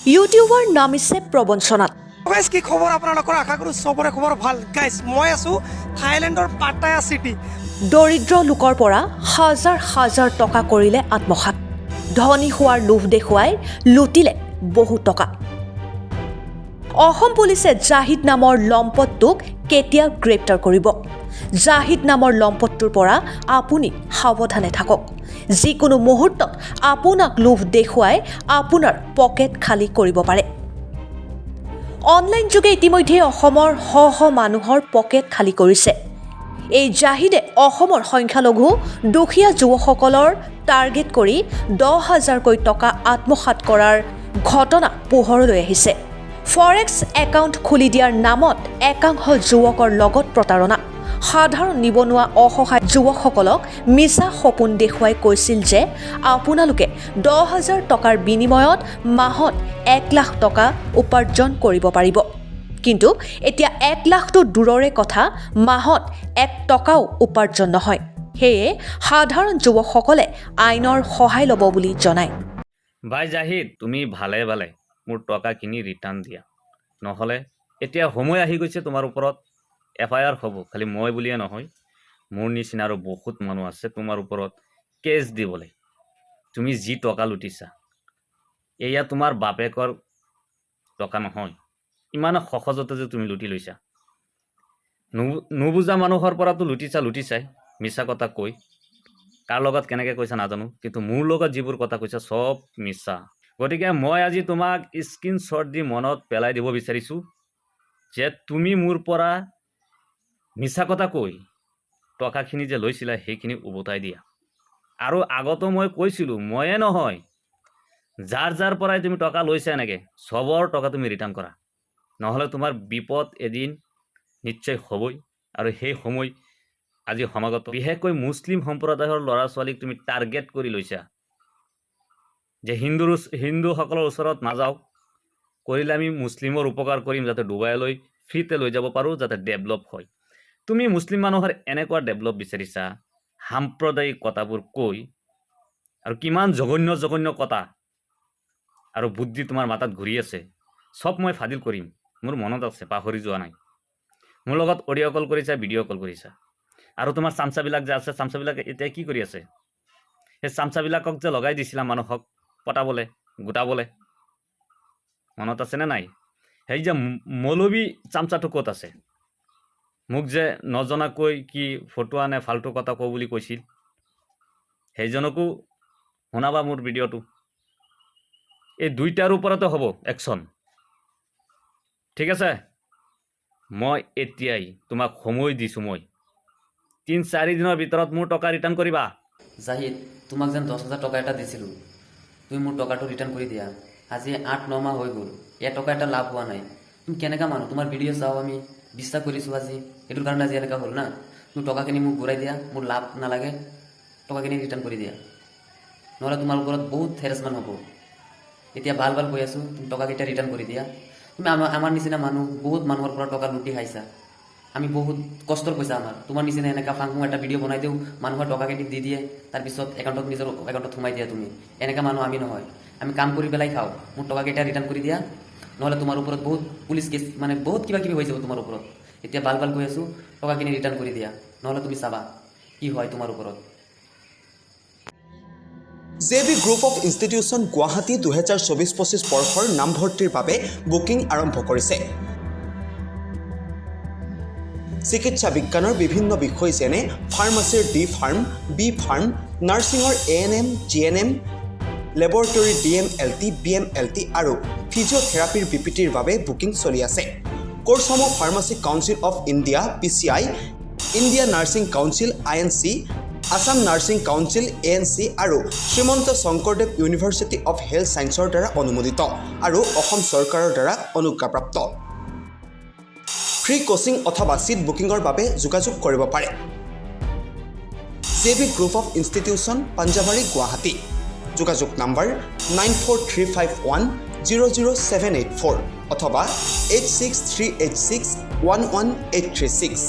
YouTuber নামিছে প্ৰবঞ্চনাত। Guys কি খবৰ আপোনালোকৰ? আশা কৰোঁ চবৰে খবৰ ভাল। গাইজ মই আছোঁ থাইলেণ্ডৰ পাটায়া চিটি। দৰিদ্ৰ লোকৰ পৰা হাজাৰ হাজাৰ টকা কৰিলে আত্মসাৎ। ধনী হোৱাৰ লোভ দেখুৱাই লুটিলে বহু টকা। অসম পুলিচে জাহিদ নামৰ লম্পটটোক কেতিয়া গ্ৰেপ্তাৰ কৰিব? জাহিদ নামৰ লম্পটটোৰ পৰা আপুনি সাৱধানে থাকক। যিকোনো মুহূৰ্তত আপোনাক লোভ দেখুৱাই আপোনাৰ পকেট খালী কৰিব পাৰে। অনলাইন যুগে ইতিমধ্যে অসমৰ শ শ মানুহৰ পকেট খালী কৰিছে। এই জাহিদে অসমৰ সংখ্যালঘু দুখীয়া যুৱকসকলৰ টাৰ্গেট কৰি 10,000কৈ টকা আত্মসাৎ কৰাৰ ঘটনা পোহৰলৈ আহিছে। ফৰেক্স একাউণ্ট খুলি দিয়াৰ নামত একাংশ যুৱকৰ লগত প্ৰতাৰণা। সাধাৰণ নিবনুৱা অসহায় যুৱকসকলক মিছা সপোন দেখুৱাই কৈছিল যে আপোনালোকে 10,000 টকাৰ বিনিময়ত মাহত 1 লাখ টকা উপাৰ্জন কৰিব পাৰিব। কিন্তু এতিয়া 1 লাখটো দূৰৰে কথা, মাহত 1 টকাও উপাৰ্জন নহয়। সেয়ে সাধাৰণ যুৱকসকলে আইনৰ সহায় ল'ব বুলি জনায়। ভাই জাহিদ, তুমি ভালে ভালে মোৰ টকাখিনি ৰিটাৰ্ণ দিয়া, নহ'লে এতিয়া সময় আহি গৈছে তোমাৰ ওপৰত FIR হ'ব। খালি মই বুলিয়ে নহয়, মোৰ নিচিনা আৰু বহুত মানুহ আছে তোমাৰ ওপৰত কেছ দিবলৈ। তুমি যি টকা লুটিছা এয়া তোমাৰ বাপেকৰ টকা নহয়। ইমান সহজতে যে তুমি লুটি লৈছা, নুবুজা মানুহৰ পৰাতো লুটিছাই মিছা কথা কৈ। কাৰ লগত কেনেকৈ কৈছা নাজানো, কিন্তু মোৰ লগত যিবোৰ কথা কৈছা চব মিছা। গতিকে মই আজি তোমাক স্ক্ৰীনশ্বট দি মনত পেলাই দিব বিচাৰিছোঁ যে তুমি মোৰ পৰা মিছা কথা কৈ টকাখিনি যে লৈছিলা সেইখিনি উভতাই দিয়া। আৰু আগতো মই কৈছিলোঁ, ময়ে নহয়, যাৰ যাৰ পৰাই তুমি টকা লৈছা এনেকৈ চবৰ টকা তুমি ৰিটাৰ্ণ কৰা, নহ'লে তোমাৰ বিপদ এদিন নিশ্চয় হ'বই। আৰু সেই সময় আজি সমাগত। বিশেষকৈ মুছলিম সম্প্ৰদায়ৰ ল'ৰা ছোৱালীক তুমি টাৰ্গেট কৰি লৈছা যে হিন্দুসকলৰ ওচৰত নাযাওঁ, কৰিলে আমি মুছলিমৰ উপকাৰ কৰিম, যাতে ডুবাইলৈ ফ্ৰীতে লৈ যাব পাৰোঁ, যাতে ডেভেলপ হয়। তুমি মুছলিম মানুহৰ এনেকুৱা ডেভেলপ বিচাৰিছা সাম্প্ৰদায়িক কথাবোৰ কৈ, আৰু কিমান জঘন্য কথা আৰু বুদ্ধি তোমাৰ মাথাত ঘূৰি আছে চব মই ফাদিল কৰিম। মোৰ মনত আছে, পাহৰি যোৱা নাই। মোৰ লগত অডিঅ' কল কৰিছা, ভিডিঅ' কল কৰিছা। আৰু তোমাৰ চামচাবিলাক যে আছে, চামচাবিলাকে এতিয়া কি কৰি আছে? সেই চামচাবিলাকক যে লগাই দিছিলা মানুহক পটাবলৈ, গোটাবলৈ, মনত আছেনে নাই? সেই যে মৌলবী চামচাটো ক'ত আছে? মোক যে নজনাকৈ কি ফটোৱা নে ফাল্টু কথা কওঁ বুলি কৈছিল, সেইজনকো শুনাবা মোৰ ভিডিঅ'টো। এই দুইটাৰ ওপৰতে হ'ব একশ্যন, ঠিক আছে? মই এতিয়াই তোমাক সময় দিছোঁ, মই 3-4 দিনৰ ভিতৰত মোৰ টকা ৰিটাৰ্ণ কৰিবা। জাহিদ, তোমাক যেন 10,000 টকা এটা দিছিলোঁ, তুমি মোৰ টকাটো ৰিটাৰ্ণ কৰি দিয়া। আজি 8-9 মাহ হৈ গ'ল, টকা এটা লাভ হোৱা নাই। তুমি কেনেকুৱা মানুহ? তোমাৰ ভিডিঅ' চাওঁ আমি, বিশ্বাস কৰিছোঁ আজি, সেইটোৰ কাৰণে আজি এনেকুৱা হ'ল না। তুমি টকাখিনি মোক ঘূৰাই দিয়া, মোৰ লাভ নালাগে, টকাখিনি ৰিটাৰ্ণ কৰি দিয়া, নহ'লে তোমাৰ ওপৰত বহুত হেৰাছমেণ্ট হ'ব। এতিয়া ভাল কৈ আছোঁ, তুমি টকাকেইটা ৰিটাৰ্ণ কৰি দিয়া। তুমি আমাৰ নিচিনা মানুহ, বহুত মানুহৰ পৰা টকা লুটি খাইছা। আমি বহুত কষ্টৰ পইচা আমাৰ। তোমাৰ নিচিনা এনেকুৱা ফাং এটা ভিডিঅ' বনাই দিওঁ, মানুহৰ টকাকেইটি দি দিয়ে, তাৰপিছত নিজৰ একাউণ্টত সোমাই দিয়া। তুমি এনেকুৱা মানুহ আমি নহয়, আমি কাম কৰি পেলাই খাওঁ। মোৰ টকাকেইটা ৰিটাৰ্ণ কৰি দিয়া, নহ'লে তোমাৰ ওপৰত বহুত পুলিচ কেছ, মানে বহুত কিবা কিবি হৈ যাব তোমাৰ ওপৰত। এতিয়া ভাল কৈ আছোঁ, টকাখিনি ৰিটাৰ্ণ কৰি দিয়া, নহ'লে তুমি চাবা কি হয় তোমাৰ ওপৰত। JB group of institution Guwahati 2024-25 বৰ্ষৰ নামভৰ্তিৰ বাবে বুকিং আৰম্ভ কৰিছে। চিকিৎসা বিজ্ঞানৰ বিভিন্ন বিষয় যেনে ফাৰ্মাচীৰ D ফাৰ্ম, B ফাৰ্ম, নাৰ্ছিঙৰ ANM, GNM, laboratory DMLT, BMLT আৰু ফিজিঅ'থেৰাপিৰ BPTৰ বাবে বুকিং চলি আছে। কোৰ্চসমূহ pharmacy council of India PCI, India nursing council INC, Assam nursing council ANC আৰু Srimanta Sankardev university of health ছায়েন্সৰ দ্বাৰা অনুমোদিত আৰু অসম চৰকাৰৰ দ্বাৰা অনুজ্ঞাপ্ৰাপ্ত। ফ্ৰী কোচিং অথবা চিট বুকিঙৰ বাবে যোগাযোগ কৰিব পাৰে। JB group of institution, Panjabari, Guwahati. যোগাযোগ নম্বৰ 9435100784 অথবা 86386118636।